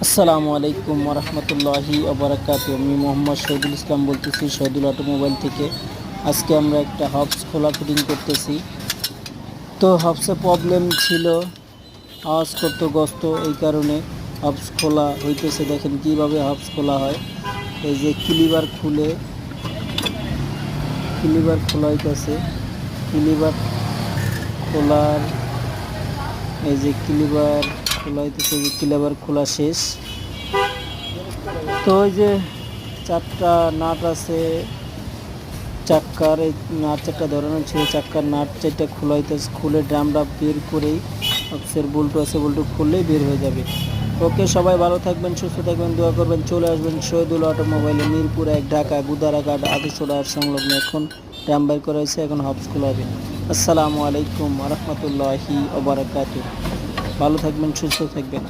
আসসালামু আলাইকুম ওরহমতুল্লাহি ওবরাকাতুহু। আমি মোহাম্মদ শহীদুল ইসলাম বলতেছি শহীদুল অটোমোবাইল থেকে। আজকে আমরা একটা হবস খোলা ফিটিং করতেছি। তো হবসে প্রবলেম ছিল, আওয়াজ করতো গস্ত, এই কারণে হবস খোলা হইতেছে। দেখেন কিভাবে হবস খোলা হয়। এই যে ক্লিবার খোলা হইতেছে। ক্লিবার খোলার এই যে ক্লিবার খোলা হইতেছে, যে ক্লিবার খোলা শেষ। তো ওই যে চারটা নাট আছে চাক্কার, এই নাট চারটা ধরানো ছিল, চাক্কার নাট চারটা খোলা হইতেছে। খুলে ড্রামটা বের করেই অক্সের বল্টু আছে, বল্টু খুললেই বের হয়ে যাবে। ওকে, সবাই ভালো থাকবেন, সুস্থ থাকবেন, দোয়া করবেন। চলে আসবেন শহীদুল অটোমোবাইলে, মিরপুর ১ ঢাকা, গুদারাঘাট, আদর্শডার সংলগ্ন। এখন ড্রাম বের করা হয়েছে, এখন হবস খোলা হবে। আসসালামু আলাইকুম রহমতুল্লাহি ওবরাকাতুহু। ভালো থাকবেন, সুস্থ থাকবেন।